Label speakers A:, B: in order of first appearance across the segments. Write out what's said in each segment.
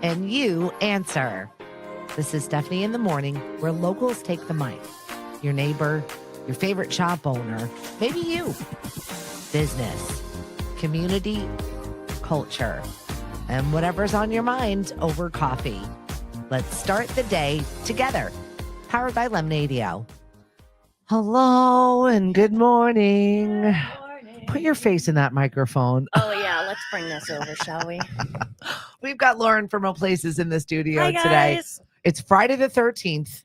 A: and you answer. This is Stephanie in the Morning, where locals take the mic. Your neighbor, your favorite shop owner, maybe you. Business, community, culture, and whatever's on your mind over coffee. Let's start the day together. Powered by Lemonadio. Hello and good morning.
B: Good morning.
A: Put your face in that microphone.
B: Oh, yeah. Let's bring this over, shall we?
A: We've got Lauren from O Places in the studio
B: Hi,
A: today.
B: guys.
A: It's Friday the 13th.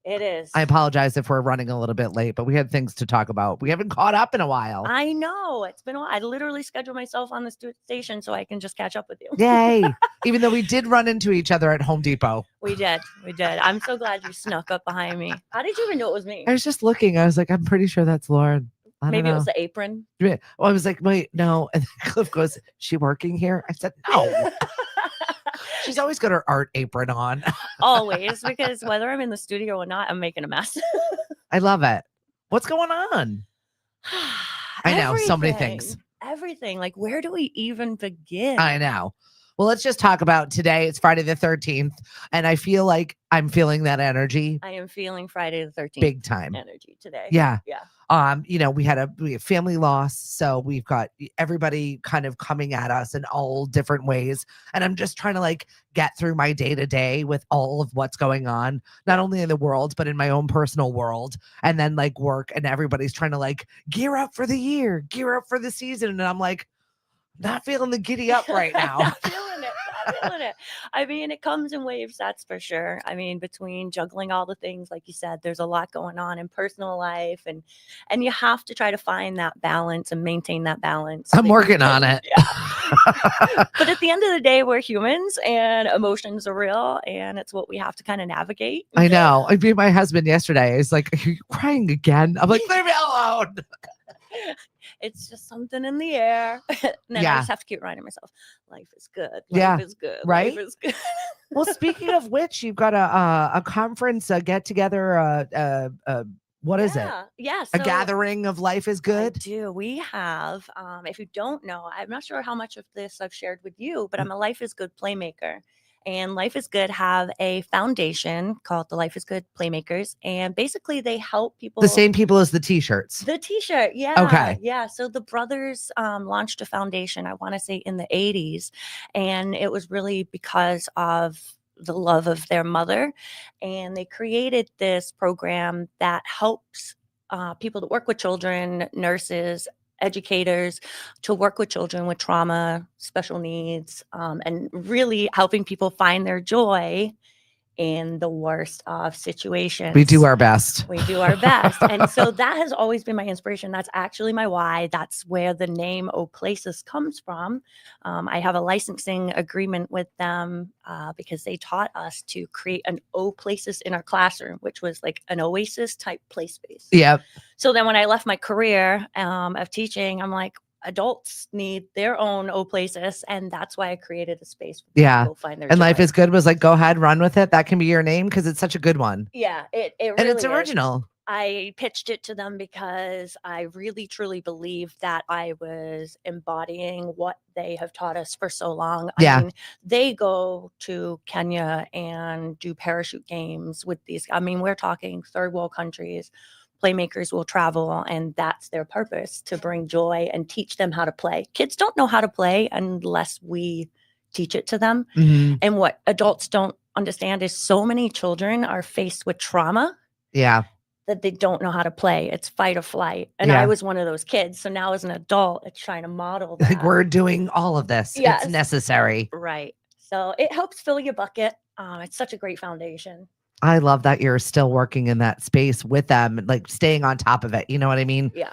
B: It is.
A: I apologize if we're running a little bit late, but we had things to talk about. We haven't caught up in a while.
B: I know. It's been a while. I literally scheduled myself on the station so I can just catch up with you.
A: Yay. Even though we did run into each other at Home Depot.
B: We did. I'm so glad you snuck up behind me. How did you even know it was me?
A: I was just looking. I was like, I'm pretty sure that's Lauren. I
B: Maybe
A: don't
B: it
A: know.
B: was the apron.
A: Well, I was like, wait, no. And then Cliff goes, is she working here? I said, no. She's always got her art apron on.
B: Always, because whether I'm in the studio or not, I'm making a mess.
A: I love it. What's going on? I know, so many things.
B: Everything. Like, where do we even begin?
A: I know. Well, let's just talk about today. It's Friday the 13th, and I feel like I'm feeling that energy.
B: I am feeling Friday the 13th
A: big time
B: energy today.
A: Yeah.
B: Yeah.
A: We have family loss, so we've got everybody kind of coming at us in all different ways, and I'm just trying to get through my day to day with all of what's going on, not only in the world but in my own personal world, and then work, and everybody's trying to gear up for the year, gear up for the season, and I'm not feeling the giddy up right now.
B: Not feeling it. I mean, it comes in waves, that's for sure. I mean, between juggling all the things, like you said, there's a lot going on in personal life, and you have to try to find that balance and maintain that balance.
A: I'm working on it.
B: Yeah. But at the end of the day, we're humans and emotions are real, and it's what we have to kind of navigate.
A: I know. I beat my husband yesterday. He's like, are you crying again? I'm like, leave me alone.
B: It's just something in the air. And then I just have to keep reminding myself, life is good. Life is good.
A: Right?
B: Life is good.
A: Well, speaking of which, you've got a conference, a get together, what is it?
B: Yeah.
A: A gathering of Life is Good?
B: I do. We have, if you don't know, I'm not sure how much of this I've shared with you, but I'm a Life is Good playmaker. And Life is Good have a foundation called the Life is Good Playmakers. And basically they help people.
A: The same people as the t-shirts.
B: The t-shirt. Yeah.
A: Okay.
B: Yeah. So the brothers launched a foundation, I want to say in the 80s. And it was really because of the love of their mother. And they created this program that helps people that work with children, nurses, educators, to work with children with trauma, special needs, and really helping people find their joy in the worst of situations.
A: We do our best.
B: We do our best. And so that has always been my inspiration. That's actually my why. That's where the name O Places comes from. I have a licensing agreement with them because they taught us to create an O Places in our classroom, which was like an oasis type play space.
A: Yep.
B: So then when I left my career of teaching, I'm like, adults need their own O Places, and that's why I created a space for people to find their
A: and
B: joy.
A: Life is Good was go ahead, run with it. That can be your name because it's such a good one.
B: Yeah, it really
A: and it's
B: is.
A: original.
B: I pitched it to them because I really truly believe that I was embodying what they have taught us for so long.
A: Yeah.
B: I mean, they go to Kenya and do parachute games with these. I mean, we're talking third world countries. Playmakers will travel, and that's their purpose, to bring joy and teach them how to play. Kids don't know how to play unless we teach it to them.
A: Mm-hmm.
B: And what adults don't understand is so many children are faced with trauma.
A: Yeah.
B: That they don't know how to play. It's fight or flight. And I was one of those kids. So now as an adult, it's trying to model that.
A: We're doing all of this.
B: Yes.
A: It's necessary.
B: Right. So it helps fill your bucket. It's such a great foundation.
A: I love that you're still working in that space with them, staying on top of it. You know what I mean?
B: Yeah.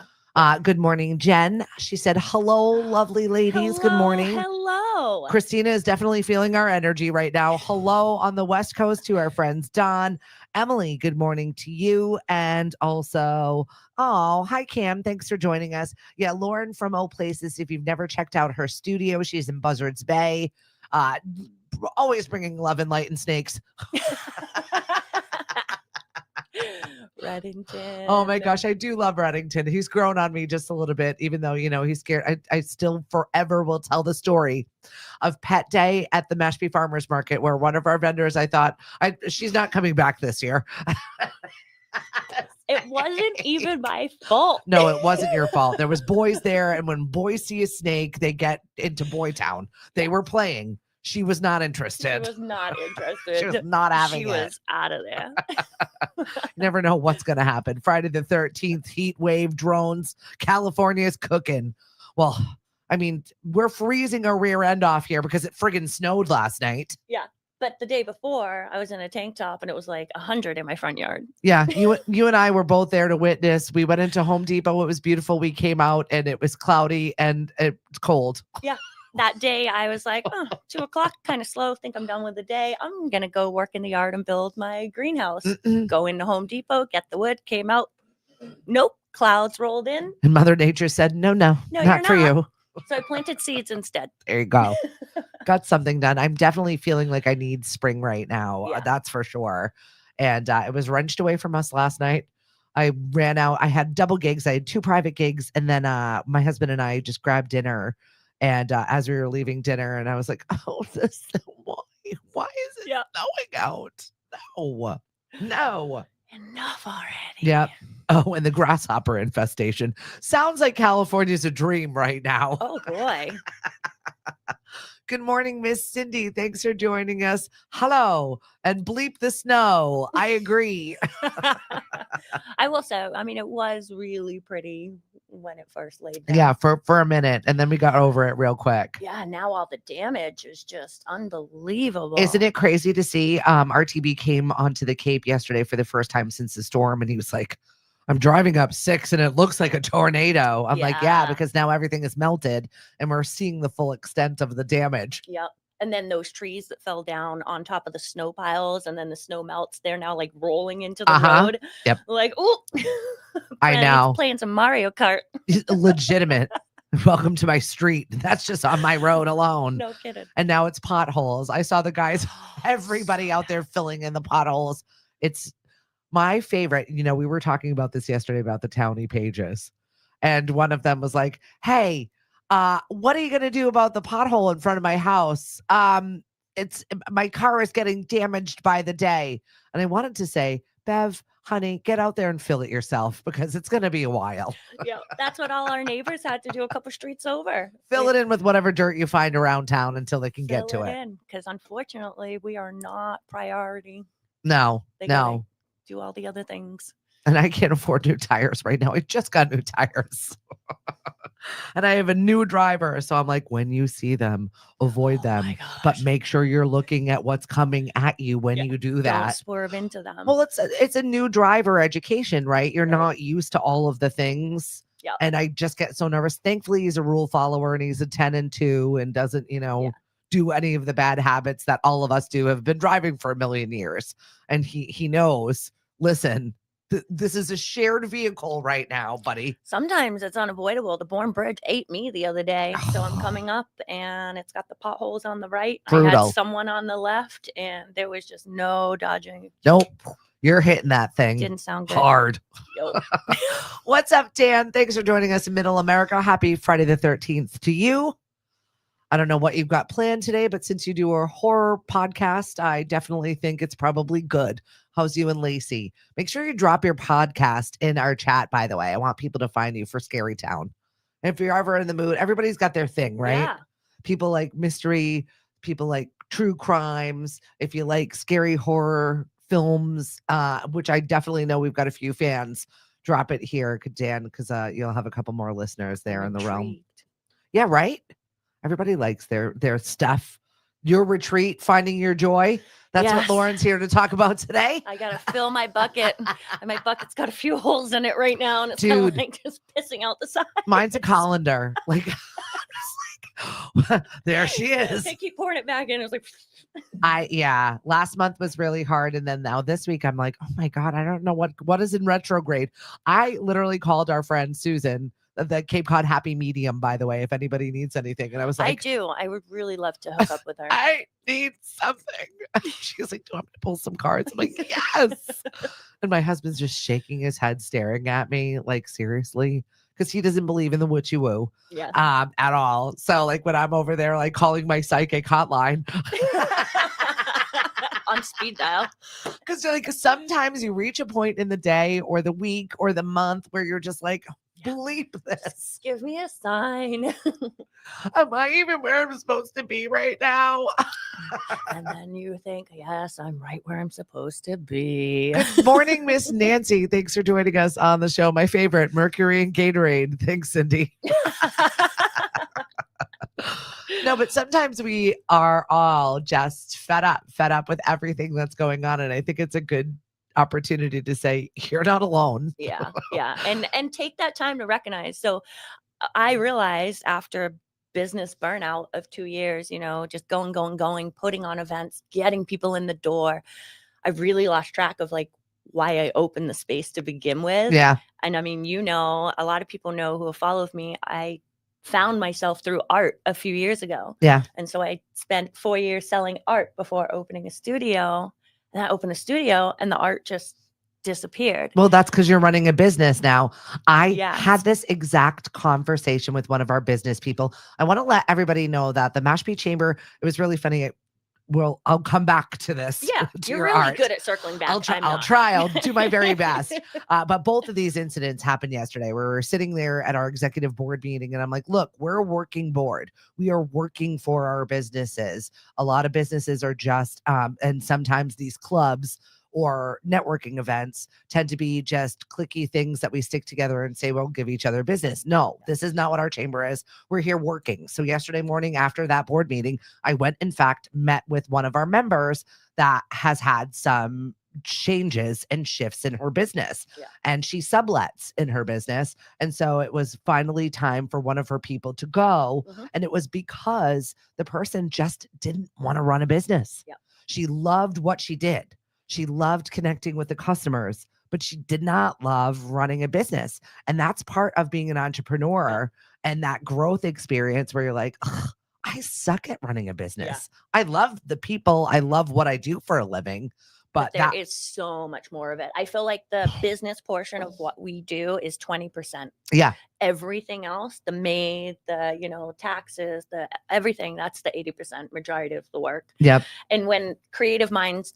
A: Good morning, Jen. She said, hello, lovely ladies. Good morning.
B: Hello.
A: Christina is definitely feeling our energy right now. Hello on the West Coast to our friends, Don, Emily. Good morning to you. And also, hi, Cam. Thanks for joining us. Yeah, Lauren from O Places. If you've never checked out her studio, she's in Buzzards Bay. Always bringing love and light and snakes.
B: Reddington.
A: Oh my gosh, I do love Reddington. He's grown on me just a little bit, even though, he's scared. I still forever will tell the story of Pet Day at the Mashpee Farmers Market, where one of our vendors, I thought, she's not coming back this year.
B: It wasn't even my fault.
A: No, it wasn't your fault. There was boys there, and when boys see a snake, they get into Boy Town. They were playing. She was not interested.
B: She was not interested.
A: She was not having
B: She
A: it.
B: was out of there.
A: You never know what's going to happen. Friday the 13th, heat wave, drones. California's cooking. Well, I mean, we're freezing our rear end off here because it friggin' snowed last night.
B: Yeah. But the day before, I was in a tank top and it was like 100 in my front yard.
A: Yeah, you and I were both there to witness. We went into Home Depot. It was beautiful. We came out and it was cloudy and it's cold.
B: Yeah. That day, I was like, 2 o'clock, kind of slow. Think I'm done with the day. I'm going to go work in the yard and build my greenhouse. Go into Home Depot, get the wood, came out. Nope. Clouds rolled in.
A: And Mother Nature said, no, not for you.
B: So I planted seeds instead.
A: There you go. Got something done. I'm definitely feeling like I need spring right now.
B: Yeah.
A: That's for sure. And it was wrenched away from us last night. I ran out. I had double gigs. I had 2 private gigs. And then my husband and I just grabbed dinner. And as we were leaving dinner, and I was like, oh, why is it snowing out? No.
B: Enough already.
A: Yep. Oh, and the grasshopper infestation. Sounds like California's a dream right now.
B: Oh, boy.
A: Good morning, Miss Cindy. Thanks for joining us. Hello. And bleep the snow. I agree.
B: I will say, I mean, it was really pretty when it first laid down.
A: Yeah, for a minute. And then we got over it real quick.
B: Yeah, now all the damage is just unbelievable.
A: Isn't it crazy to see? RTB came onto the Cape yesterday for the first time since the storm. And he was like, I'm driving up 6 and it looks like a tornado. I'm like, yeah, because now everything is melted and we're seeing the full extent of the damage.
B: Yep. And then those trees that fell down on top of the snow piles and then the snow melts, they're now like rolling into the road.
A: Yep.
B: Like, oh,
A: I know.
B: Playing some Mario Kart.
A: Legitimate. Welcome to my street. That's just on my road alone.
B: No kidding.
A: And now it's potholes. I saw the guys, everybody out there filling in the potholes. It's my favorite. We were talking about this yesterday about the townie pages. And one of them was like, hey, what are you going to do about the pothole in front of my house? It's my car is getting damaged by the day. And I wanted to say, Bev, honey, get out there and fill it yourself because it's going to be a while.
B: Yeah, that's what all our neighbors had to do a couple streets over.
A: Fill it in with whatever dirt you find around town until they can get to it.
B: Because unfortunately, we are not priority.
A: No.
B: Do all the other things.
A: And I can't afford new tires right now. I just got new tires. And I have a new driver. So I'm like, when you see them, avoid them. But make sure you're looking at what's coming at you when you do that.
B: Don't swerve into them.
A: Well, it's a new driver education, right? You're not used to all of the things.
B: Yeah.
A: And I just get so nervous. Thankfully, he's a rule follower and he's a 10 and 2 and doesn't, do any of the bad habits that all of us do, have been driving for a million years. And he knows, listen, this is a shared vehicle right now, buddy.
B: Sometimes it's unavoidable. The Bourne Bridge ate me the other day. So I'm coming up and it's got the potholes on the right.
A: Brutal.
B: I had someone on the left and there was just no dodging.
A: Nope. You're hitting that thing.
B: Didn't sound good.
A: Hard.
B: Nope.
A: What's up, Dan? Thanks for joining us in Middle America. Happy Friday the 13th to you. I don't know what you've got planned today, but since you do a horror podcast, I definitely think it's probably good. How's you and Lacey? Make sure you drop your podcast in our chat, by the way. I want people to find you for Scary Town. If you're ever in the mood, everybody's got their thing, right?
B: Yeah.
A: People like mystery, people like true crimes. If you like scary horror films, which I definitely know we've got a few fans, drop it here, Dan, because you'll have a couple more listeners there in the realm. Yeah, right? Everybody likes their stuff. Your retreat, finding your joy. That's what Lauren's here to talk about today.
B: I got to fill my bucket. And my bucket's got a few holes in it right now. And it's kind of like just pissing out the side.
A: Mine's a colander. Like, there she is.
B: I keep pouring it back in. It was like,
A: last month was really hard. And then now this week, I'm like, oh my God, I don't know what is in retrograde. I literally called our friend Susan the Cape Cod happy medium, by the way, if anybody needs anything. And I was
B: I
A: like,
B: do. I would really love to hook up with her.
A: I need something. She was like, do you want me to pull some cards? I'm like, yes. And my husband's just shaking his head, staring at me like, seriously? Because he doesn't believe in the witchy woo
B: Yes.
A: at all. So like when I'm over there, like calling my psychic hotline.
B: On speed dial.
A: Because like sometimes you reach a point in the day or the week or the month where you're just like, bleep this.
B: Give me a sign.
A: Am I even where I'm supposed to be right now?
B: And then you think, yes, I'm right where I'm supposed to be.
A: Good morning, Miss Nancy. Thanks for joining us on the show. My favorite, Mercury and Gatorade. Thanks, Cindy. No, but sometimes we are all just fed up with everything that's going on. And I think it's a good opportunity to say, you're not alone.
B: Yeah. And take that time to recognize. So I realized after business burnout of 2 years, just going, putting on events, getting people in the door, I really lost track of like why I opened the space to begin with.
A: Yeah.
B: And I mean, a lot of people know who have followed me. I found myself through art a few years ago.
A: Yeah.
B: And so I spent 4 years selling art before opening a studio. And I opened a studio and the art just disappeared.
A: Well, that's because you're running a business now. I
B: Yes.
A: had this exact conversation with one of our business people. I want to let everybody know that the Mashpee Chamber, it was really funny. I'll come back to this.
B: Yeah,
A: to
B: you're
A: your
B: really
A: art.
B: good at circling back.
A: I'll do my very best. But both of these incidents happened yesterday where we're sitting there at our executive board meeting and I'm like, look, we're a working board. We are working for our businesses. A lot of businesses are just, and sometimes these clubs or networking events tend to be just clicky things that we stick together and say, we'll give each other business. No, this is not what our chamber is. We're here working. So yesterday morning after that board meeting, I went, in fact, met with one of our members that has had some changes and shifts in her business.
B: Yeah.
A: And she sublets in her business. And so it was finally time for one of her people to go.
B: Mhm.
A: And it was because the person just didn't want to run a business.
B: Yeah.
A: She loved what she did. She loved connecting with the customers, but she did not love running a business. And that's part of being an entrepreneur and that growth experience where you're like, I suck at running a business. I love the people. I love what I do for a living. But
B: there is so much more of it. I feel like the business portion of what we do is 20%.
A: Yeah.
B: Everything else, the maid, the, taxes, the everything, that's the 80% majority of the work.
A: Yep.
B: And when creative minds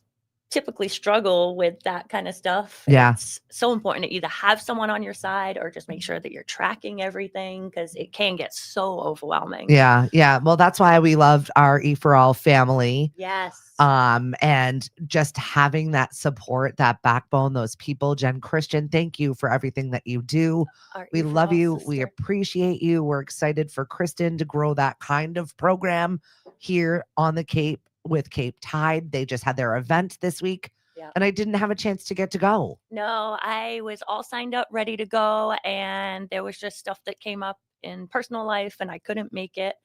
B: typically struggle with that kind of stuff, it's so important to either have someone on your side or just make sure that you're tracking everything because it can get so overwhelming.
A: Yeah. Well, that's why we loved our EforAll family.
B: Yes.
A: And just having that support, that backbone, those people. Jen, Christian, thank you for everything that you do. We love you.
B: Sister.
A: We appreciate you. We're excited for Kristen to grow that kind of program here on the Cape with Cape Tide. They just had their event this week.
B: Yeah.
A: And I didn't have a chance to get to go.
B: No, I was all signed up, ready to go. And there was just stuff that came up in personal life and I couldn't make it.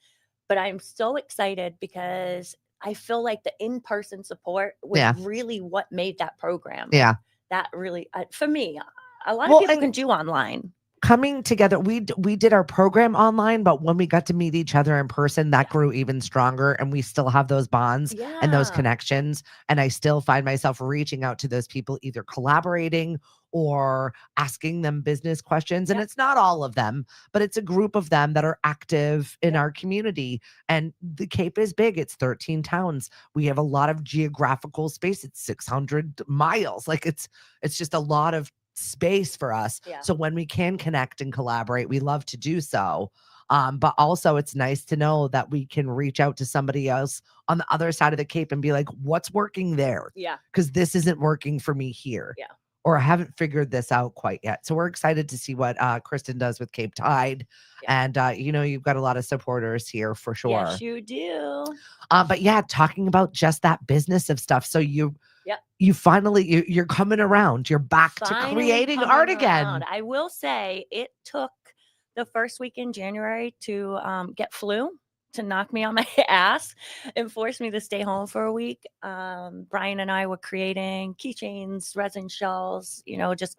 B: But I'm so excited because I feel like the in-person support was really what made that program.
A: Yeah.
B: That really, for me, a lot of people can do online.
A: Coming together, we did our program online, but when we got to meet each other in person, that grew even stronger. And we still have those bonds and those connections. And I still find myself reaching out to those people, either collaborating or asking them business questions. And it's not all of them, but it's a group of them that are active in our community. And the Cape is big. It's 13 towns. We have a lot of geographical space. It's 600 miles. Like it's just a lot of space for us. So when we can connect and collaborate, we love to do so. But also it's nice to know that we can reach out to somebody else on the other side of the Cape and be like, what's working there?
B: Yeah.
A: Because this isn't working for me here.
B: Yeah.
A: Or I haven't figured this out quite yet. So we're excited to see what Kristen does with Cape Tide. Yeah. And, you've got a lot of supporters here for sure.
B: Yes, you do.
A: But yeah, talking about just that business of stuff. So you finally, you're coming around. You're back to creating art again.
B: I will say it took the first week in January to get flu, to knock me on my ass and force me to stay home for a week. Brian and I were creating keychains, resin shells, just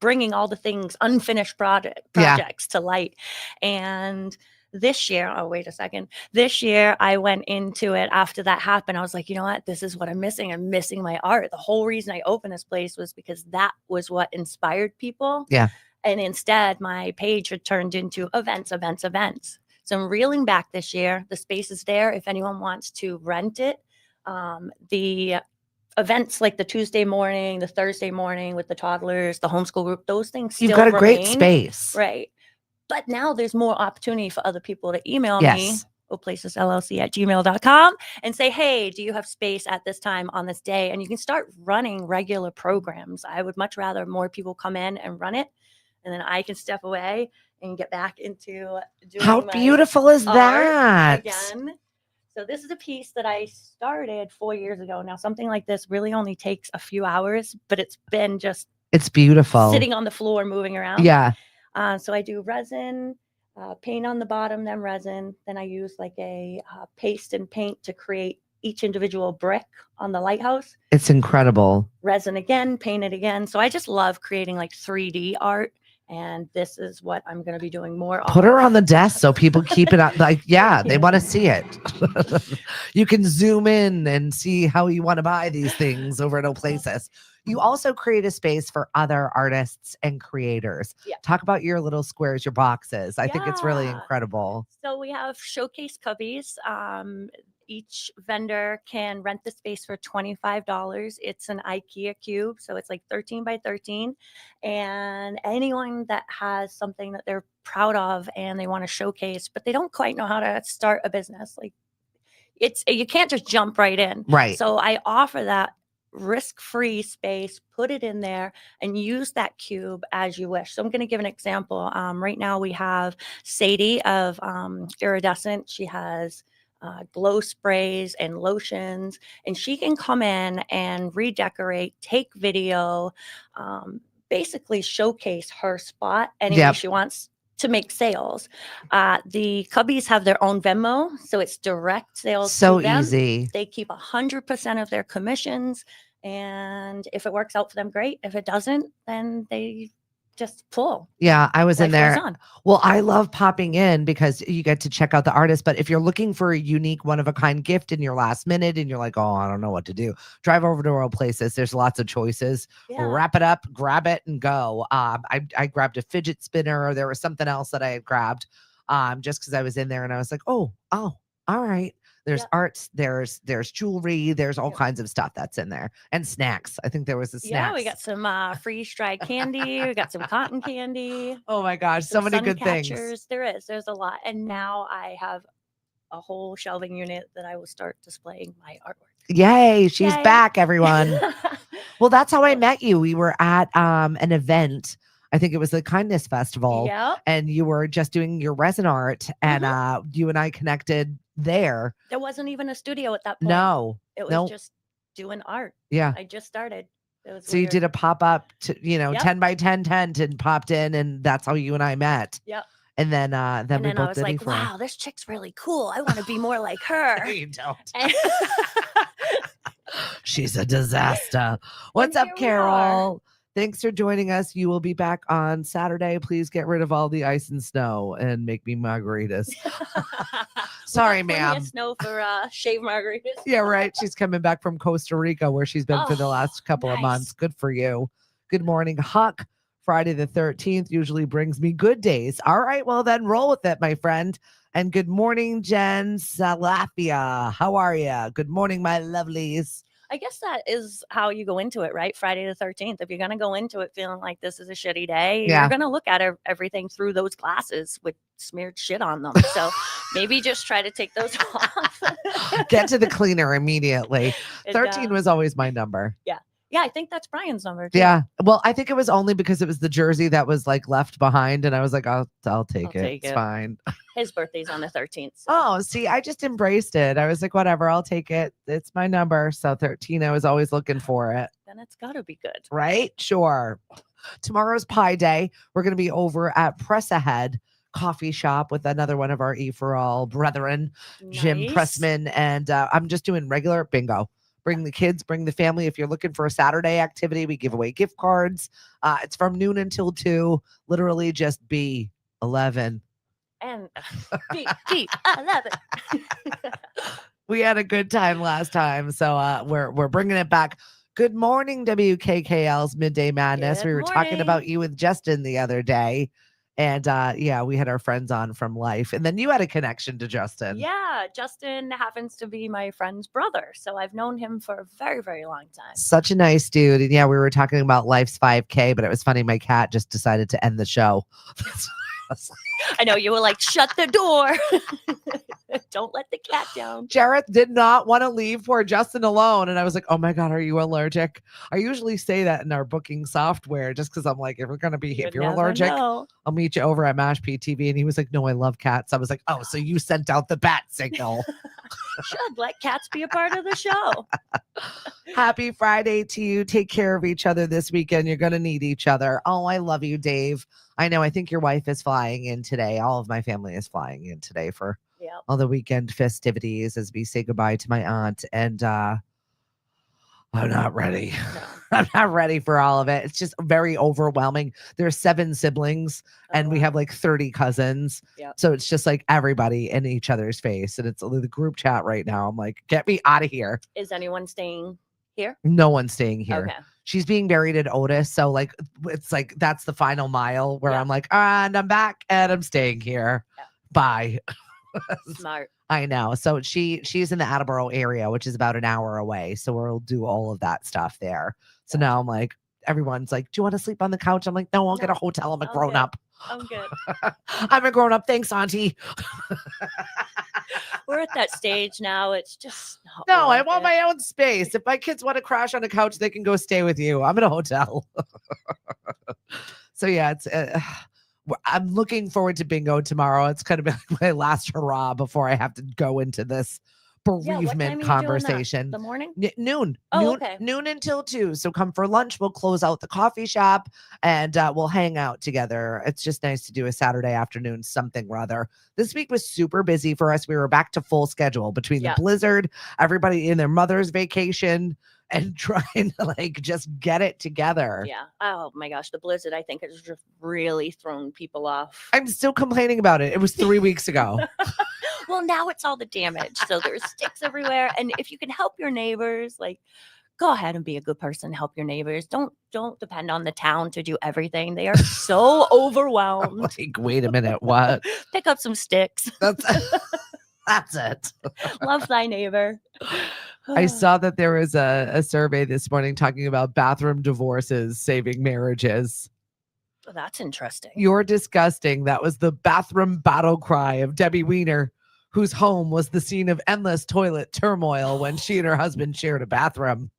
B: bringing all the things, unfinished projects to light. And this year, oh, wait a second. This year, I went into it after that happened. I was like, you know what? This is what I'm missing. I'm missing my art. The whole reason I opened this place was because that was what inspired people.
A: Yeah. And
B: instead, my page had turned into events. So I'm reeling back this year. The space is there if anyone wants to rent it. The events like the Tuesday morning, the Thursday morning with the toddlers, the homeschool group, those things still
A: you've got a great
B: remain.
A: space.
B: Right. But now there's more opportunity for other people to email me, oplacesllc@gmail.com, and say, hey, do you have space at this time on this day? And you can start running regular programs. I would much rather more people come in and run it, and then I can step away and get back into doing
A: How beautiful is that?
B: Again. So this is a piece that I started 4 years ago. Now, something like this really only takes a few hours, but it's been just
A: it's beautiful.
B: Sitting on the floor, moving around.
A: Yeah.
B: So I do resin, paint on the bottom, then resin. Then I use like a paste and paint to create each individual brick on the lighthouse.
A: It's incredible.
B: Resin again, paint it again. So I just love creating like 3D art. And this is what I'm going to be doing more.
A: Put her on the desk so people keep it up. Like, yeah, they want to see it. You can zoom in and see how you want to buy these things over at O Places. You also create a space for other artists and creators.
B: Yeah.
A: Talk about your little squares, your boxes. I think it's really incredible.
B: So we have showcase cubbies. Each vendor can rent the space for $25. It's an IKEA cube, so it's like 13 by 13. And anyone that has something that they're proud of and they want to showcase, but they don't quite know how to start a business, like you can't just jump right in.
A: Right.
B: So I offer that risk-free space, put it in there and use that cube as you wish. So I'm going to give an example. Right now we have Sadie of Iridescent. She has glow sprays and lotions, and she can come in and redecorate, take video, basically showcase her spot any way she wants to make sales. The cubbies have their own Venmo, so it's direct sales.
A: So
B: to them.
A: Easy.
B: They keep 100% of their commissions, and if it works out for them, great. If it doesn't, then they just pull.
A: Yeah, I was in there.
B: On.
A: Well, I love popping in because you get to check out the artist. But if you're looking for a unique, one-of-a-kind gift in your last minute and you're like, oh, I don't know what to do, drive over to O Places. There's lots of choices. Wrap it up, grab it, and go. I grabbed a fidget spinner. There was something else that I had grabbed just because I was in there and I was like, oh, all right. There's arts, there's jewelry, there's all kinds of stuff that's in there. And snacks. I think there was a snack.
B: Yeah, we got some freeze-dried candy. We got some cotton candy.
A: Oh my gosh, so many good things.
B: There's a lot. And now I have a whole shelving unit that I will start displaying my artwork.
A: Yay, she's back, everyone. Well, that's how I met you. We were at an event. I think it was the Kindness Festival. And you were just doing your resin art and you and I connected there.
B: There wasn't even a studio at that point.
A: No.
B: It was just doing art.
A: Yeah.
B: I just started. It was
A: so weird. You did a pop-up to, 10 by 10 tent and popped in and that's how you and I met.
B: Yep.
A: And then we both
B: I was
A: did
B: like, wow, this chick's really cool. I want to be more like her.
A: You don't. She's a disaster. What's up, Carol? Thanks for joining us. You will be back on Saturday. Please get rid of all the ice and snow and make me margaritas. Sorry, ma'am.
B: Snow for shave margaritas.
A: Yeah, right. She's coming back from Costa Rica where she's been for the last couple of months. Good for you. Good morning, Huck. Friday the 13th usually brings me good days. All right, well then roll with it, my friend. And good morning, Jen Salafia. How are you? Good morning, my lovelies.
B: I guess that is how you go into it, right? Friday the 13th. If you're going to go into it feeling like this is a shitty day, you're going to look at everything through those glasses with smeared shit on them. So maybe just try to take those off.
A: Get to the cleaner immediately. 13 was always my number.
B: Yeah. Yeah, I think that's Brian's number too.
A: Yeah. Well, I think it was only because it was the jersey that was like left behind. And I was like, I'll take it. It's fine.
B: His birthday's on the 13th. So.
A: Oh, see, I just embraced it. I was like, whatever, I'll take it. It's my number. So 13, I was always looking for it.
B: Then it's got to be good.
A: Right? Sure. Tomorrow's Pie Day. We're going to be over at Press Ahead Coffee Shop with another one of our EforAll brethren, Jim Pressman. And I'm just doing regular bingo. Bring the kids, bring the family. If you're looking for a Saturday activity, we give away gift cards. It's from noon until 2. Literally just be 11.
B: And I love it.
A: We had a good time last time, so we're bringing it back. Good morning, WKKL's Midday Madness.
B: Good
A: We were talking
B: morning.
A: about you with Justin the other day, and yeah, we had our friends on from life, and then you had a connection to Justin.
B: Yeah, Justin happens to be my friend's brother, so I've known him for a very, very long time.
A: Such a nice dude, and yeah, we were talking about life's 5K, but it was funny. My cat just decided to end the show.
B: I know you were like, shut the door. Don't let the cat down.
A: Jareth did not want to leave poor Justin alone. And I was like, oh my God, are you allergic? I usually say that in our booking software just because I'm like, if we're going to be, if you're
B: never
A: allergic,
B: know.
A: I'll meet you over at MASH PTV. And he was like, no, I love cats. I was like, oh, so you sent out the bat signal.
B: Should let cats be a part of the show.
A: Happy Friday to you. Take care of each other this weekend. You're going to need each other. Oh, I love you, Dave. I know. I think your wife is flying in today. All of my family is flying in today for all the weekend festivities as we say goodbye to my aunt. And I'm not ready.
B: No.
A: I'm not ready for all of it. It's just very overwhelming. There's 7 siblings and we have like 30 cousins.
B: Yep.
A: So it's just like everybody in each other's face. And it's the group chat right now. I'm like, get me out of here.
B: Is anyone staying here?
A: No one's staying here.
B: Okay.
A: She's being buried at Otis. So like, it's like, that's the final mile where
B: Yeah.
A: I'm like, and I'm back and I'm staying here.
B: Yeah.
A: Bye.
B: Smart.
A: I know. So she's in the Attleboro area, which is about an hour away. So we'll do all of that stuff there. So now I'm like, everyone's like, do you want to sleep on the couch? I'm like, no, I'll get a hotel. I'm a grown up.
B: I'm good.
A: I'm a grown up. Thanks, Auntie.
B: We're at that stage now. It's just not
A: No, I
B: worth
A: want
B: it.
A: my own space. If my kids want to crash on a couch, they can go stay with you. I'm in a hotel. So yeah, it's I'm looking forward to bingo tomorrow. It's kind of like my last hurrah before I have to go into this
B: Yeah, what time are
A: bereavement
B: you doing that?
A: conversation.
B: The morning?
A: Noon.
B: Oh, okay.
A: Noon until 2. So come for lunch. We'll close out the coffee shop and we'll hang out together. It's just nice to do a Saturday afternoon, something rather. This week was super busy for us. We were back to full schedule between the blizzard, everybody in their mother's vacation, and trying to like just get it together.
B: Yeah. Oh my gosh, the blizzard I think has just really thrown people off.
A: I'm still complaining about it. It was 3 weeks ago.
B: Well, now it's all the damage. So there's sticks everywhere. And if you can help your neighbors, like go ahead and be a good person, help your neighbors. Don't depend on the town to do everything. They are so overwhelmed.
A: Like, wait a minute, what?
B: Pick up some sticks.
A: That's it.
B: Love thy neighbor.
A: I saw that there was a survey this morning talking about bathroom divorces saving marriages.
B: Oh, that's interesting.
A: You're disgusting. That was the bathroom battle cry of Debbie Weiner, whose home was the scene of endless toilet turmoil when she and her husband shared a bathroom.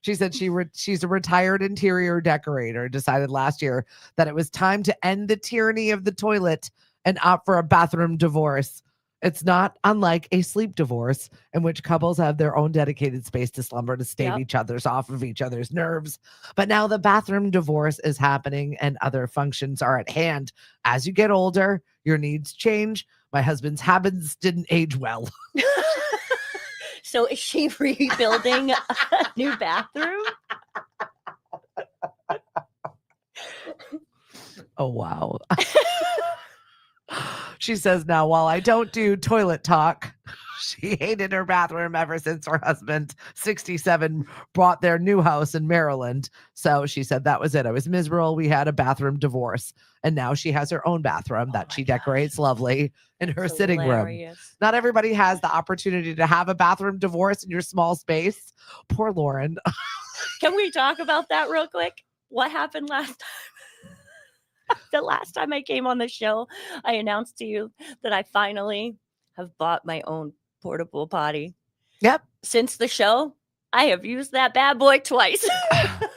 A: She said she's a retired interior decorator, decided last year that it was time to end the tyranny of the toilet and opt for a bathroom divorce. It's not unlike a sleep divorce in which couples have their own dedicated space to slumber to stave each other's off of each other's nerves. But now the bathroom divorce is happening and other functions are at hand. As you get older, your needs change. My husband's habits didn't age well.
B: So is she rebuilding a new bathroom?
A: Oh, wow. She says now, while I don't do toilet talk, she hated her bathroom ever since her husband, 67, bought their new house in Maryland. So she said that was it. I was miserable. We had a bathroom divorce. And now she has her own bathroom that she decorates lovely in her sitting room. Not everybody has the opportunity to have a bathroom divorce in your small space. Poor Lauren.
B: Can we talk about that real quick? What happened last time? The last time I came on the show, I announced to you that I finally have bought my own portable potty.
A: Yep.
B: Since the show, I have used that bad boy twice.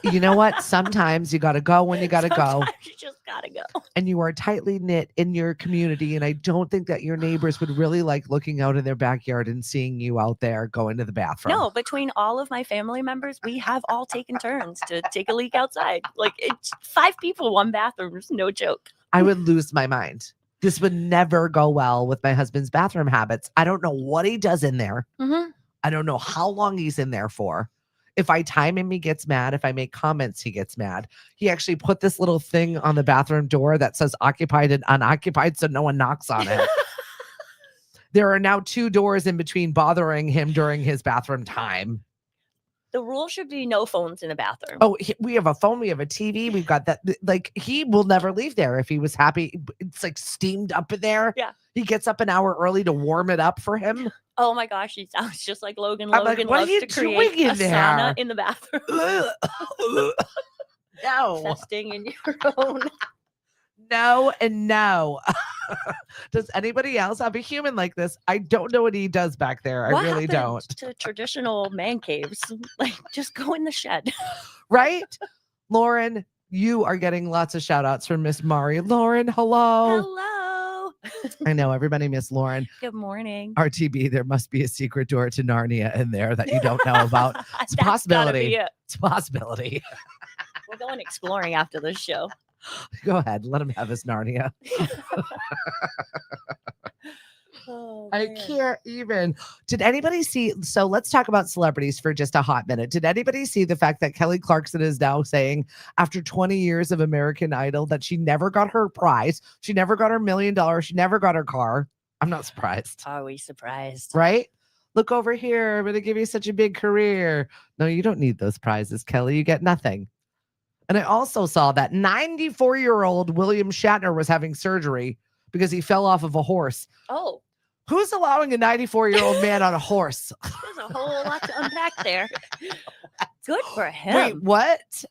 A: You know what? Sometimes you got to go when you got to go.
B: You just got to go.
A: And you are tightly knit in your community. And I don't think that your neighbors would really like looking out in their backyard and seeing you out there going to the bathroom.
B: No, between all of my family members, we have all taken turns to take a leak outside. Like it's 5 people, 1 bathroom. It's no joke.
A: I would lose my mind. This would never go well with my husband's bathroom habits. I don't know what he does in there.
B: Mm-hmm.
A: I don't know how long he's in there for. If I time him, he gets mad. If I make comments, he gets mad. He actually put this little thing on the bathroom door that says occupied and unoccupied so no one knocks on it. There are now 2 doors in between bothering him during his bathroom time.
B: The rule should be no phones in the bathroom.
A: Oh, we have a phone. We have a TV. We've got that. Like, he will never leave there if he was happy. It's like steamed up in there.
B: Yeah.
A: He gets up an hour early to warm it up for him.
B: Oh my gosh, he sounds just like Logan.
A: I'm like,
B: Logan
A: what are
B: loves
A: you
B: to create
A: doing in
B: a
A: there?
B: sauna in the bathroom.
A: No.
B: Testing in your own.
A: No and no. Does anybody else have a human like this? I don't know what he does back there. I
B: What
A: really
B: happened
A: don't.
B: to traditional man caves? Like, just go in the shed.
A: Right? Lauren, you are getting lots of shout outs from Miss Mari. Lauren, hello.
B: Hello.
A: I know everybody miss Lauren.
B: Good morning.
A: RTB, there must be a secret door to Narnia in there that you don't know about. It's a
B: That's gotta
A: possibility.
B: be it.
A: It's a possibility.
B: We're going exploring after this show.
A: Go ahead. Let him have his Narnia.
B: Oh,
A: I
B: man.
A: can't even. Did anybody see? So let's talk about celebrities for just a hot minute. Did anybody see the fact that Kelly Clarkson is now saying, after 20 years of American Idol, that she never got her prize? She never got her $1 million. She never got her car. I'm not surprised.
B: Are we surprised?
A: Right? Look over here. I'm going to give you such a big career. No, you don't need those prizes, Kelly. You get nothing. And I also saw that 94-year-old William Shatner was having surgery because he fell off of a horse.
B: Oh,
A: Who's allowing a 94-year-old man on a horse?
B: there's a whole lot to unpack there. Good for him.
A: Wait, what?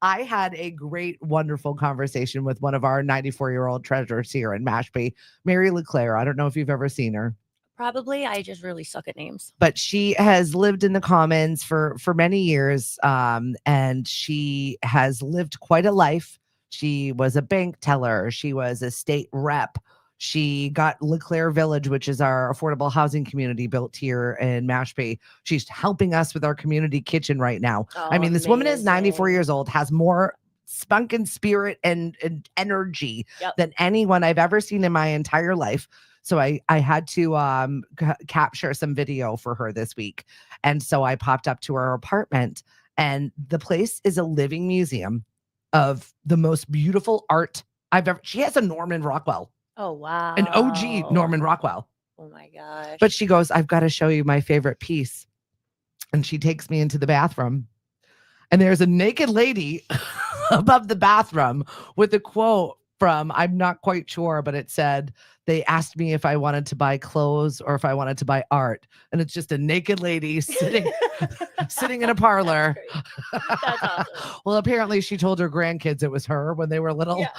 A: I had a great, wonderful conversation with one of our 94-year-old treasures here in Mashpee, Mary LeClaire. I don't know if you've ever seen her.
B: Probably. I just really suck at names.
A: But she has lived in the Commons for many years, and she has lived quite a life. She was a bank teller. She was a state rep. She got LeClaire Village, which is our affordable housing community built here in Mashpee. She's helping us with our community kitchen right now.
B: Oh,
A: I mean, this woman is 94
B: amazing.
A: years old, has more spunk and spirit and energy
B: Yep.
A: than anyone I've ever seen in my entire life. So I had to capture some video for her this week. And so I popped up to her apartment, and the place is a living museum of the most beautiful art I've ever. She has a Norman Rockwell,
B: Oh, wow.
A: an OG Norman Rockwell.
B: Oh, my gosh.
A: But she goes, I've got to show you my favorite piece. And she takes me into the bathroom, and there's a naked lady above the bathroom with a quote from, I'm not quite sure, but it said, they asked me if I wanted to buy clothes or if I wanted to buy art. And it's just a naked lady sitting in a parlor.
B: That's awesome.
A: Well, apparently she told her grandkids it was her when they were little.
B: Yeah.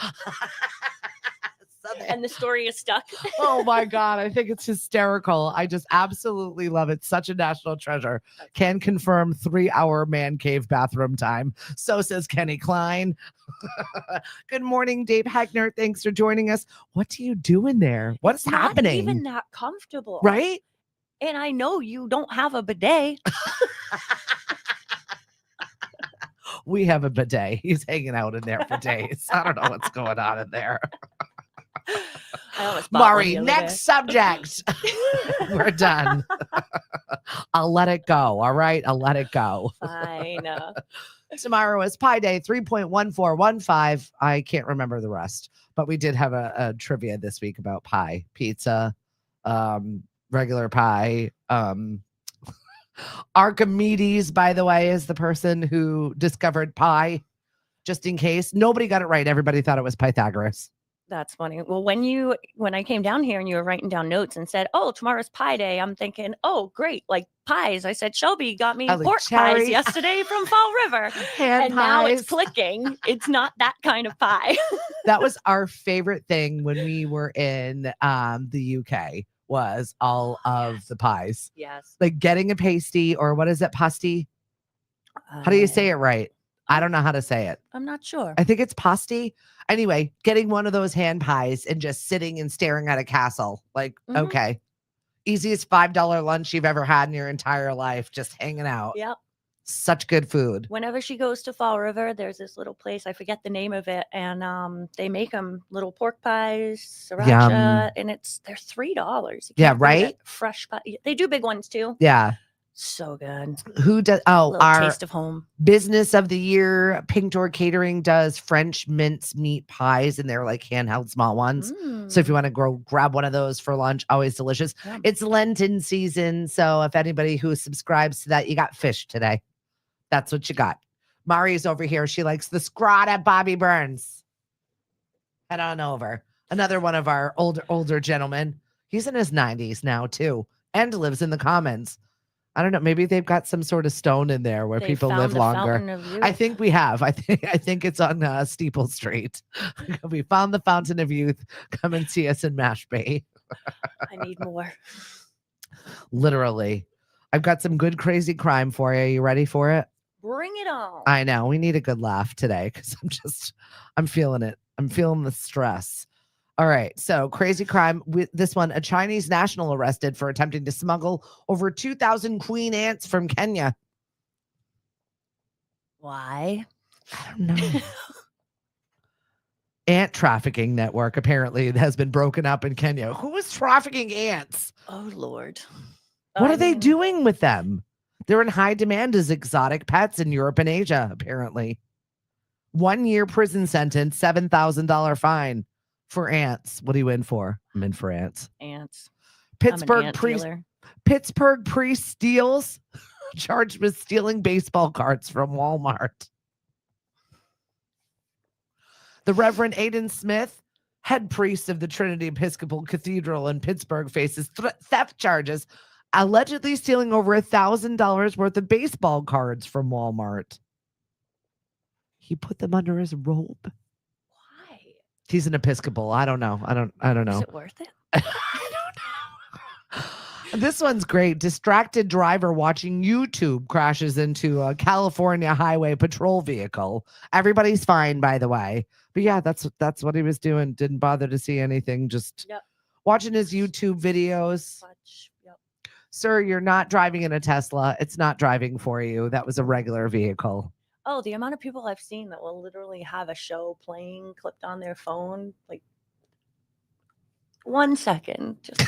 A: So they-
B: And the story is stuck.
A: oh my God. I think it's hysterical. I just absolutely love it. Such a national treasure. Can confirm 3-hour man cave bathroom time. So says Kenny Klein. Good morning, Dave Heckner. Thanks for joining us. What do you do in there? What's
B: Not
A: happening?
B: even that comfortable.
A: Right?
B: And I know you don't have a bidet.
A: We have a bidet. He's hanging out in there for days. I don't know what's going on in there.
B: I almost bought one
A: Mari,
B: the other
A: next subject. We're done. I'll let it go. All right. I'll let it go.
B: day. Fine.
A: Tomorrow is Pi Day 3.1415. I can't remember the rest, but we did have a trivia this week about pie, pizza, regular pie. Archimedes, by the way, is the person who discovered pi, just in case. Nobody got it right. Everybody thought it was Pythagoras.
B: That's funny. Well, when I came down here and you were writing down notes and said, "Oh, tomorrow's pie day," I'm thinking, "Oh, great, like pies." I said, "Shelby got me
A: I like
B: pork
A: cherry.
B: pies yesterday from Fall River,"
A: Hand
B: and now it's
A: pies.
B: clicking. It's not that kind of pie.
A: That was our favorite thing when we were in the UK, was all of the pies.
B: Yes.
A: Like getting a pasty, or what is it, pasty? How do you say it right? I don't know how to say it.
B: I'm not sure.
A: I think it's pasty. Anyway, getting one of those hand pies and just sitting and staring at a castle. Like,
B: Mhm.
A: okay. Easiest $5 lunch you've ever had in your entire life, just hanging out.
B: Yep.
A: Such good food.
B: Whenever she goes to Fall River, there's this little place, I forget the name of it, and they make them little pork pies,
A: Yum.
B: sriracha, and they're $3. You
A: Yeah,
B: can't beat it.
A: right?
B: Fresh pie. They do big ones too.
A: Yeah.
B: So good.
A: Who does?
B: A
A: Oh,
B: little
A: our
B: taste of home.
A: business of the year, Pink Door Catering does French mince meat pies, and they're like handheld small ones. So if you want to grab one of those for lunch, always delicious.
B: Yum.
A: It's Lenten season, so if anybody who subscribes to that, you got fish today. That's what you got. Mari's over here. She likes the scrot at Bobby Burns. Head on over. Another one of our older gentlemen. He's in his 90s now too, and lives in the Commons. I don't know. Maybe they've got some sort of stone in there where
B: They
A: people
B: found
A: live
B: the
A: longer.
B: Fountain of Youth.
A: I think we have. I think it's on Steeple Street. We found the Fountain of Youth. Come and see us in Mashpee.
B: I need more.
A: Literally. I've got some good crazy crime for you. You ready for it?
B: Bring it on.
A: I know. We need a good laugh today because I'm feeling it. I'm feeling the stress. All right. So crazy crime with this one, a Chinese national arrested for attempting to smuggle over 2,000 queen ants from Kenya.
B: Why?
A: I don't know. Ant trafficking network apparently has been broken up in Kenya. Who is trafficking ants?
B: Oh, Lord.
A: What are they doing with them? They're in high demand as exotic pets in Europe and Asia, apparently. 1 year prison sentence, $7,000 fine for ants. What are you in for? I'm in for ants.
B: Ants.
A: Pittsburgh priest steals, charged with stealing baseball cards from Walmart. The Reverend Aidan Smith, head priest of the Trinity Episcopal Cathedral in Pittsburgh, faces theft charges, allegedly stealing over $1,000 worth of baseball cards from Walmart. He put them under his robe.
B: Why?
A: He's an Episcopal. I don't know. I don't know.
B: Is it worth it?
A: I don't know. This one's great. Distracted driver watching YouTube crashes into a California highway patrol vehicle. Everybody's fine, by the way. But yeah, that's what he was doing. Didn't bother to see anything. Just watching his YouTube videos. Sir, you're not driving in a Tesla. It's not driving for you. That was a regular vehicle.
B: Oh, the amount of people I've seen that will literally have a show playing clipped on their phone. Like 1 second. Just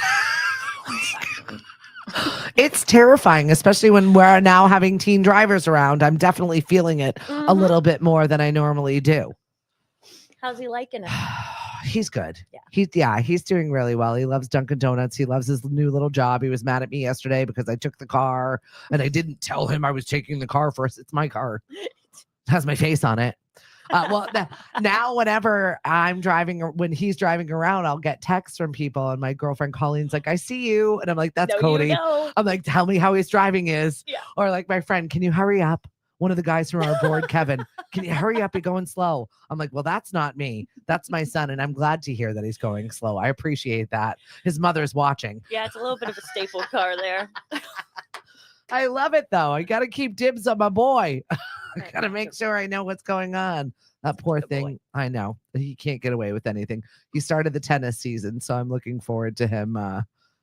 B: 1 second.
A: It's terrifying, especially when we're now having teen drivers around. I'm definitely feeling it a little bit more than I normally do.
B: How's he liking it?
A: He's good. He's doing really well. He loves Dunkin' Donuts. He loves his new little job. He was mad at me yesterday because I took the car and I didn't tell him I was taking the car first. It's my car. It has my face on it. Now whenever I'm driving, when he's driving around, I'll get texts from people, and my girlfriend Colleen's like, "I see you," and I'm like, "That's Cody."
B: You know.
A: I'm like, "Tell me how his driving is."
B: Yeah.
A: Or like my friend, "Can you hurry up?" One of the guys from our board, Kevin, "Can you hurry up? You're going slow." I'm like, "Well, that's not me. That's my son." And I'm glad to hear that he's going slow. I appreciate that. His mother's watching.
B: Yeah, it's a little bit of a staple car there.
A: I love it, though. I got to keep dibs on my boy. I got to make sure I know what's going on. That poor thing.
B: Boy.
A: I know. He can't get away with anything. He started the tennis season, so I'm looking forward to him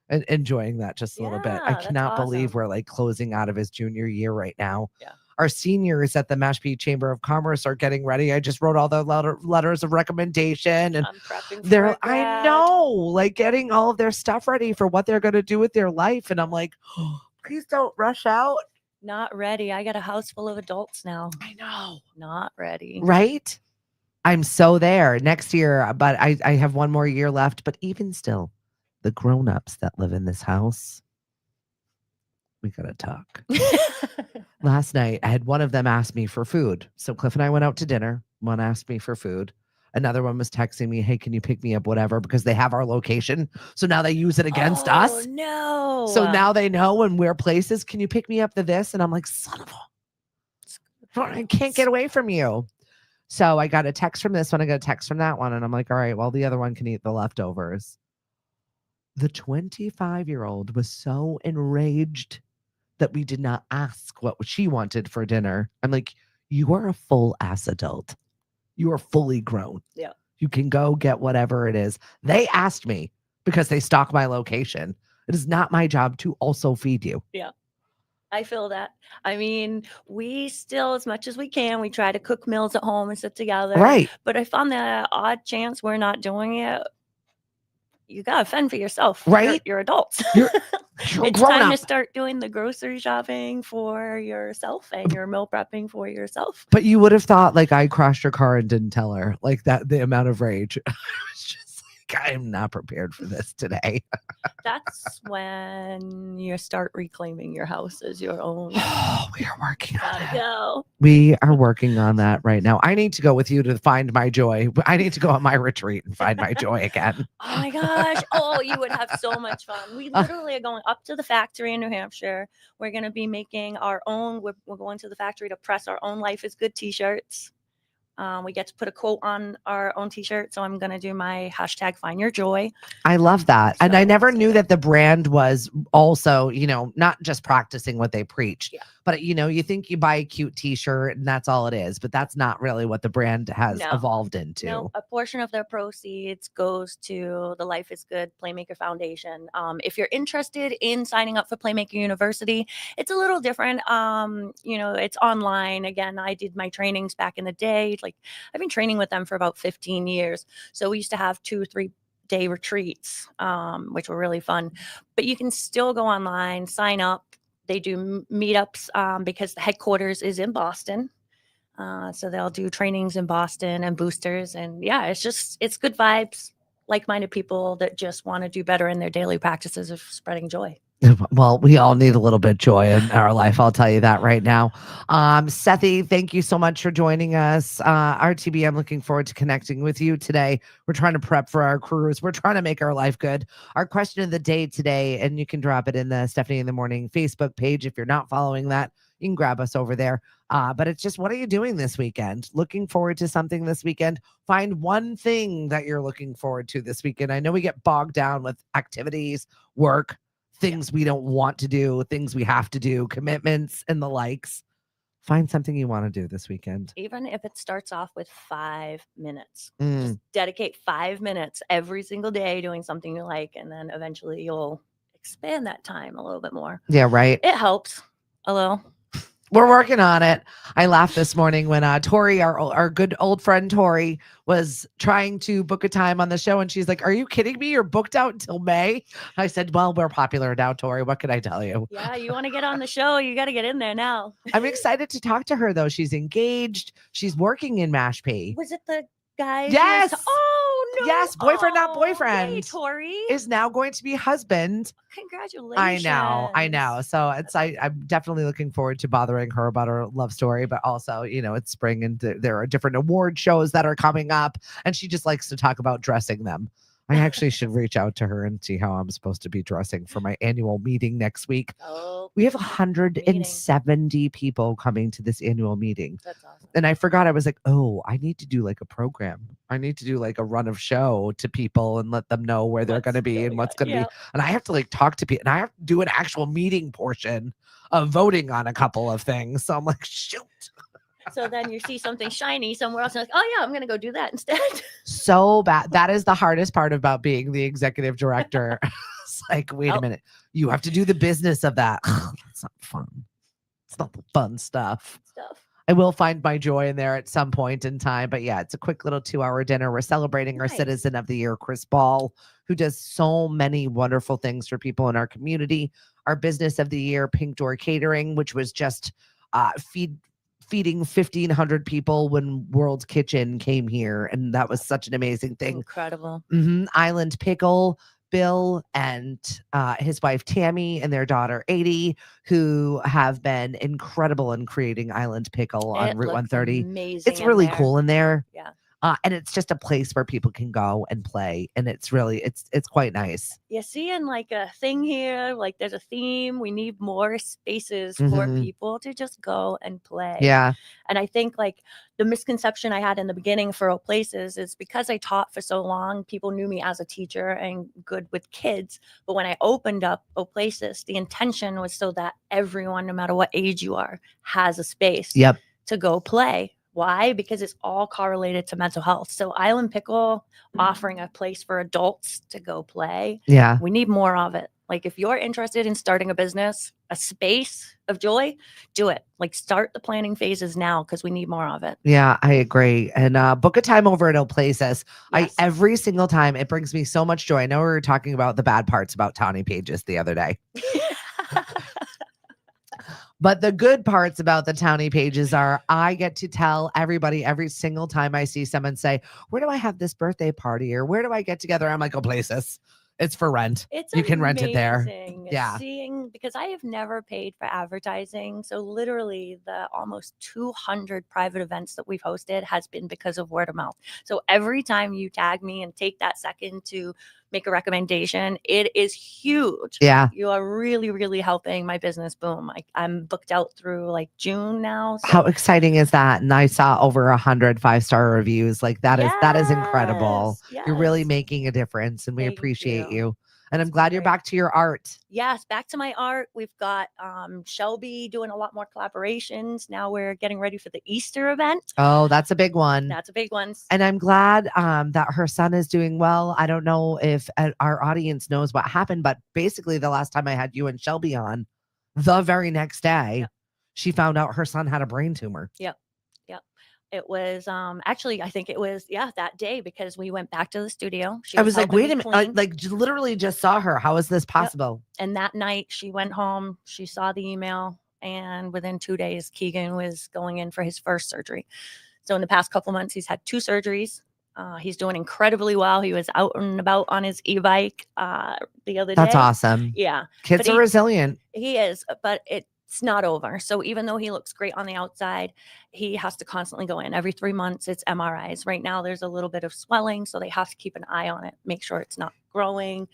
A: enjoying that just a little bit. I cannot believe we're like closing out of his junior year right now.
B: Yeah.
A: Our seniors at the Mashpee Chamber of Commerce are getting ready. I just wrote all the letters of recommendation, and
B: I'm prepping for
A: they're,
B: a grad.
A: I know, like getting all of their stuff ready for what they're going to do with their life. And I'm like, oh, please don't rush out.
B: Not ready. I got a house full of adults now.
A: I know.
B: Not ready.
A: Right? I'm so there next year, but I have 1 more year left. But even still, the grown-ups that live in this house, we got to talk. Last night, I had one of them ask me for food. So Cliff and I went out to dinner. One asked me for food. Another one was texting me, "Hey, can you pick me up whatever?" Because they have our location. So now they use it against us.
B: No.
A: So now they know when we're places, "Can you pick me up this?" And I'm like, son of a, I can't get away from you. So I got a text from this one. I got a text from that one. And I'm like, all right, well, the other one can eat the leftovers. The 25-year-old was so enraged that we did not ask what she wanted for dinner. I'm like, you are a full ass adult. You are fully grown.
B: Yeah.
A: You can go get whatever it is. They asked me because they stalk my location. It is not my job to also feed you.
B: Yeah. I feel that. I mean, we still, as much as we can, we try to cook meals at home and sit together.
A: Right.
B: But I found that odd chance we're not doing it, you gotta fend for yourself.
A: Right.
B: You're adults.
A: You're
B: It's
A: grown
B: time to
A: up.
B: start doing the grocery shopping for yourself and your meal prepping for yourself.
A: But you would have thought like I crashed your car and didn't tell her, like that, the amount of rage. I was just like, I am not prepared for this today.
B: That's when you start reclaiming your house as your own.
A: Oh, we are working on
B: Gotta
A: it.
B: go.
A: We are working on that right now. I need to go with you to find my joy. I need to go on my retreat and find my joy again.
B: Oh my gosh. Oh, you would have so much fun. We literally are going up to the factory in New Hampshire. We're going to be making our own, we're going to the factory to press our own Life is Good t-shirts. We get to put a quote on our own t-shirt. So I'm going to do my hashtag find your joy.
A: I love that. And I
B: So
A: never
B: let's
A: knew
B: get
A: that the brand was also, not just practicing what they preached,
B: Yeah.
A: but you think you buy a cute t-shirt and that's all it is, but that's not really what the brand has
B: No.
A: evolved into.
B: No, a portion of their proceeds goes to the Life is Good Playmaker Foundation. If you're interested in signing up for Playmaker University, it's a little different. It's online. Again, I did my trainings back in the day. Like I've been training with them for about 15 years. So we used to have 2-3 day retreats, which were really fun. But you can still go online, sign up. They do meetups because the headquarters is in Boston. So they'll do trainings in Boston and boosters. And yeah, it's good vibes, like-minded people that just want to do better in their daily practices of spreading joy.
A: Well, we all need a little bit of joy in our life. I'll tell you that right now. Sethi, thank you so much for joining us. RTB, I'm looking forward to connecting with you today. We're trying to prep for our cruise. We're trying to make our life good. Our question of the day today, and you can drop it in the Stephanie in the Morning Facebook page. If you're not following that, you can grab us over there. But it's just, what are you doing this weekend? Looking forward to something this weekend? Find one thing that you're looking forward to this weekend. I know we get bogged down with activities, work, things we don't want to do, things we have to do, commitments and the likes. Find something you want to do this weekend.
B: Even if it starts off with 5 minutes,
A: Mm.
B: just dedicate 5 minutes every single day doing something you like. And then eventually you'll expand that time a little bit more.
A: Yeah, right.
B: It helps a little.
A: We're working on it. I laughed this morning when Tori, our good old friend Tori, was trying to book a time on the show. And she's like, "Are you kidding me? You're booked out until May?" I said, "Well, we're popular now, Tori. What can I tell you?"
B: Yeah, you want to get on the show, you got to get in there now.
A: I'm excited to talk to her, though. She's engaged. She's working in Mashpee.
B: Was it the guy?
A: Yes.
B: Oh, no.
A: Yes, boyfriend, not
B: Oh,
A: boyfriend.
B: Yay, Tori.
A: Is now going to be husband.
B: Congratulations.
A: I know. So I'm definitely looking forward to bothering her about her love story, but also, it's spring and there are different award shows that are coming up, and she just likes to talk about dressing them. I actually should reach out to her and see how I'm supposed to be dressing for my annual meeting next week.
B: Oh,
A: We have 170 people coming to this annual meeting.
B: that's awesome.
A: And I forgot, I was like, oh, I need to do like a program. I need to do like a run of show to people and let them know where they're going to be and what's going to be. And I have to like talk to people, and I have to do an actual meeting portion of voting on a couple of things. So I'm like, shoot.
B: So then you see something shiny somewhere else, and like, oh yeah, I'm going to go do that instead.
A: So bad. That is the hardest part about being the executive director. It's like, wait a minute. You have to do the business of that. That's not fun. It's not the fun stuff. I will find my joy in there at some point in time. But yeah, it's a quick little 2-hour dinner. We're celebrating our Citizen of the Year, Chris Ball, who does so many wonderful things for people in our community. Our Business of the Year, Pink Door Catering, which was just feeding 1,500 people when World's Kitchen came here. And that was such an amazing thing.
B: Incredible.
A: Island Pickle, Bill and his wife Tammy and their daughter 80, who have been incredible in creating Island Pickle on Route 130.
B: Amazing.
A: It's really cool in there.
B: Yeah.
A: And it's just a place where people can go and play. And it's really, it's quite nice.
B: Yeah, seeing like a thing here, like there's a theme. We need more spaces for people to just go and play.
A: Yeah.
B: And I think like the misconception I had in the beginning for O Places is because I taught for so long, people knew me as a teacher and good with kids. But when I opened up O Places, the intention was so that everyone, no matter what age you are, has a space to go play. Why? Because it's all correlated to mental health. So Island Pickle offering a place for adults to go play.
A: Yeah.
B: We need more of it. Like if you're interested in starting a business, a space of joy, do it. Like start the planning phases now because we need more of it.
A: Yeah, I agree. And book a time over at Places.
B: Yes.
A: Every single time it brings me so much joy. I know we were talking about the bad parts about Tawny Pages the other day. But the good parts about the Townie Pages are I get to tell everybody every single time I see someone say, where do I have this birthday party? Or where do I get together? I'm like, Places. It's for rent.
B: It's
A: You can rent it there.
B: amazing
A: Yeah.
B: seeing, because I have never paid for advertising. So literally the almost 200 private events that we've hosted has been because of word of mouth. So every time you tag me and take that second to make a recommendation, it is huge.
A: Yeah.
B: You are really, really helping my business boom. I'm booked out through like June now. So.
A: How exciting is that? And I saw over 100 5-star reviews. Like that is incredible.
B: Yes.
A: You're really making a difference and we
B: Thank
A: appreciate
B: you.
A: you. And I'm
B: It's
A: glad you're
B: great.
A: back to your art.
B: Yes, back to my art. We've got Shelby doing a lot more collaborations. Now we're getting ready for the Easter event.
A: Oh, that's a big one.
B: That's a big one.
A: And I'm glad that her son is doing well. I don't know if our audience knows what happened, but basically the last time I had you and Shelby on, the very next day,
B: Yep.
A: she found out her son had a brain tumor.
B: Yep. It was actually, I think it was, that day because we went back to the studio.
A: I was like, wait a minute,
B: clean.
A: literally just saw her. How is this possible?
B: And that night she went home, she saw the email, and within 2 days, Keegan was going in for his first surgery. So in the past couple months, he's had 2 surgeries. He's doing incredibly well. He was out and about on his e-bike the other day.
A: That's awesome.
B: Yeah.
A: Kids are resilient.
B: He is, but it's not over. So even though he looks great on the outside, he has to constantly go in. Every 3 months, it's MRIs. Right now, there's a little bit of swelling, so they have to keep an eye on it, make sure it's not growing.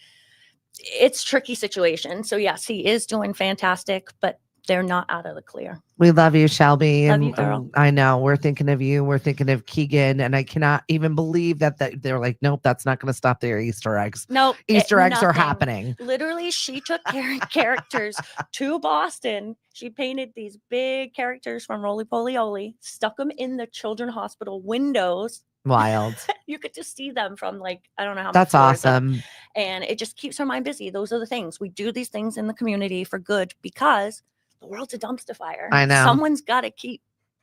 B: It's a tricky situation. So yes, he is doing fantastic, but they're not out of the clear.
A: We love you, Shelby.
B: Love you, girl.
A: I know. We're thinking of you. We're thinking of Keegan. And I cannot even believe that they're like, nope, that's not going to stop their Easter eggs.
B: Nope.
A: Easter eggs are
B: nothing.
A: happening.
B: Literally, she took characters to Boston. She painted these big characters from Roly Poly Oly, stuck them in the children's hospital windows.
A: Wild.
B: You could just see them from like, I don't know how many
A: That's
B: floors up.
A: awesome.
B: And it just keeps her mind busy. Those are the things. We do these things in the community for good because the world's a dumpster fire.
A: I know.
B: Someone's got to keep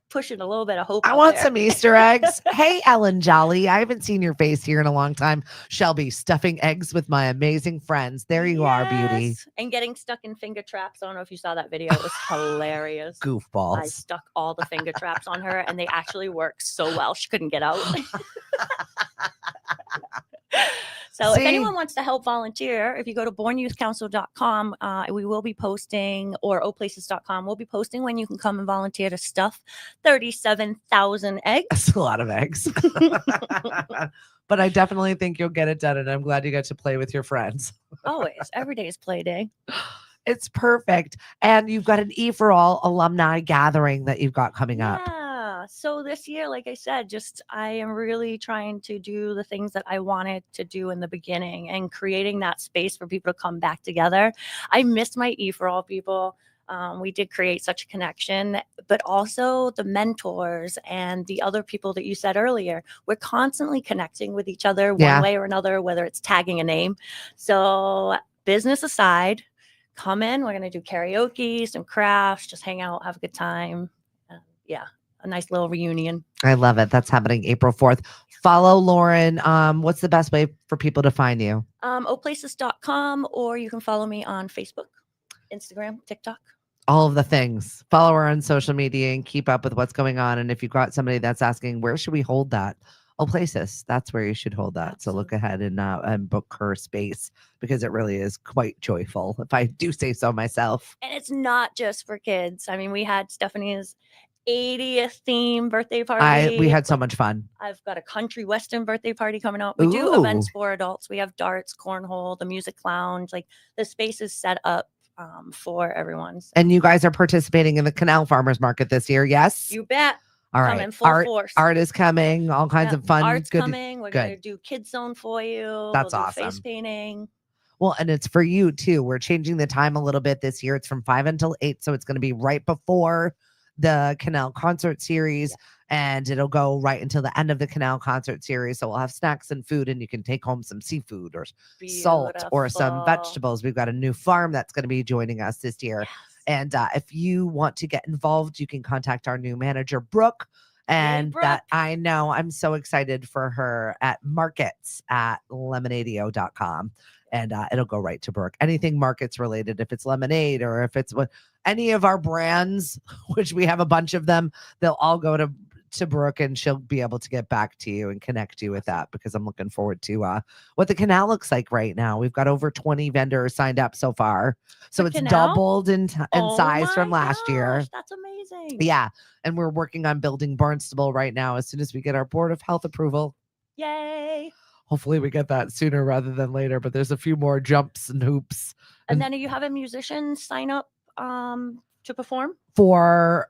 B: pushing a little bit of hope.
A: I want some Easter eggs. Hey, Ellen Jolly. I haven't seen your face here in a long time. Shelby, stuffing eggs with my amazing friends. There you are, beauty.
B: And getting stuck in finger traps. I don't know if you saw that video. It was hilarious.
A: Goofballs.
B: I stuck all the finger traps on her and they actually worked so well. She couldn't get out. So if anyone wants to help volunteer, if you go to bornyouthcouncil.com, we will be posting, or oplaces.com, we'll be posting when you can come and volunteer to stuff 37,000 eggs.
A: That's a lot of eggs. But I definitely think you'll get it done. And I'm glad you got to play with your friends.
B: Always. Every day is play day.
A: It's perfect. And you've got an EforAll Alumni gathering that you've got coming up.
B: So this year, like I said, I am really trying to do the things that I wanted to do in the beginning and creating that space for people to come back together. I miss my EforAll people. We did create such a connection, but also the mentors and the other people that you said earlier. We're constantly connecting with each other one way or another, whether it's tagging a name. So business aside, come in. We're going to do karaoke, some crafts, just hang out, have a good time. A nice little reunion.
A: I love it. That's happening April 4th. Follow Lauren. What's the best way for people to find you?
B: oplaces.com, or you can follow me on Facebook, Instagram, TikTok.
A: All of the things. Follow her on social media and keep up with what's going on. And if you've got somebody that's asking, where should we hold that? Places. That's where you should hold that. Absolutely. So look ahead and book her space because it really is quite joyful, if I do say so myself.
B: And it's not just for kids. I mean, we had Stephanie's 80th theme birthday party.
A: We had so much fun.
B: I've got a country western birthday party coming up. We do events for adults. We have darts, cornhole, the music lounge. Like the space is set up for everyone.
A: And you guys are participating in the Canal Farmers Market this year, yes?
B: You bet.
A: All right.
B: Coming full force.
A: Art is coming. All kinds of fun.
B: Art's coming. We're going to do Kids Zone for you.
A: That's
B: we'll do
A: awesome.
B: Face painting.
A: Well, and it's for you too. We're changing the time a little bit this year. It's from 5 until 8. So it's going to be right before the Canal concert series, and it'll go right until the end of the Canal concert series. So we'll have snacks and food, and you can take home some seafood or salt or some
B: Beautiful.
A: vegetables. We've got a new farm that's going to be joining us this year.
B: Yes.
A: And if you want to get involved, you can contact our new manager, Brooke. And
B: Brooke.
A: that I know I'm so excited for her at markets@lemonadio.com. And it'll go right to Brooke. Anything markets related, if it's lemonade or if it's what any of our brands, which we have a bunch of them, they'll all go to Brooke, and she'll be able to get back to you and connect you with that, because I'm looking forward to what the Canal looks like right now. We've got over 20 vendors signed up so far. So
B: The
A: it's
B: Canal?
A: doubled in size
B: Oh
A: from
B: my
A: last year.
B: gosh, that's amazing.
A: Yeah. And we're working on building Barnstable right now. As soon as we get our Board of Health approval,
B: Yay.
A: hopefully we get that sooner rather than later, but there's a few more jumps and hoops.
B: And then are you having musicians sign up to perform?
A: For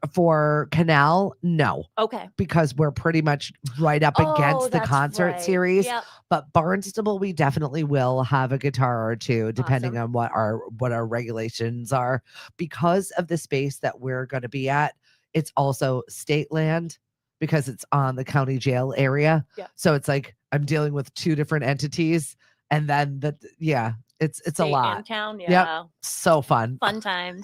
A: Canal, no,
B: Okay.
A: because we're pretty much right up against the
B: that's
A: concert
B: right.
A: series.
B: Yep.
A: But Barnstable, we definitely will have a guitar or two, depending
B: Awesome.
A: on what our regulations are. Because of the space that we're going to be at, it's also state land because it's on the county jail area.
B: Yeah.
A: So it's like I'm dealing with two different entities, and then it's a
B: State
A: lot.
B: and town, yeah.
A: So fun.
B: Fun times.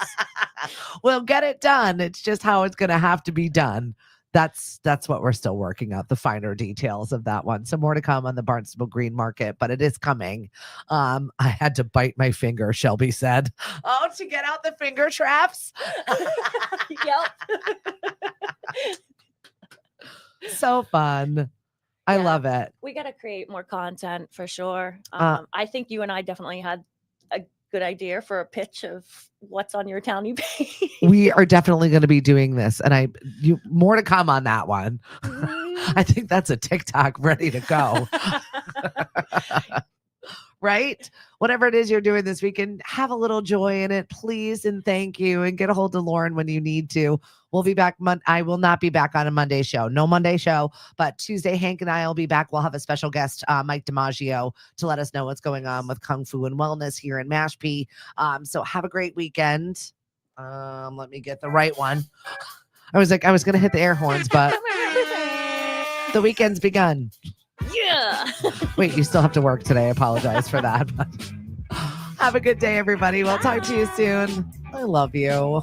A: We'll get it done. It's just how it's going to have to be done. That's what we're still working out, the finer details of that one. So more to come on the Barnstable Green Market, but it is coming. I had to bite my finger, Shelby said. Oh, to get out the finger traps.
B: Yep.
A: So fun. I
B: Yeah.
A: love it.
B: We got to create more content for sure. I think you and I definitely had a good idea for a pitch of what's on your townie page.
A: We are definitely going to be doing this, and more to come on that one. I think that's a TikTok ready to go. Right? Whatever it is you're doing this weekend, have a little joy in it, please, and thank you. And get a hold of Lauren when you need to. We'll be back. I will not be back on a Monday show. No Monday show, but Tuesday, Hank and I will be back. We'll have a special guest, Mike DiMaggio, to let us know what's going on with Kung Fu and Wellness here in Mashpee. So have a great weekend. Let me get the right one. I was going to hit the air horns, but the weekend's begun.
B: Yeah.
A: Wait, you still have to work today. I apologize for that. Have a good day, everybody. We'll talk to you soon. I love you.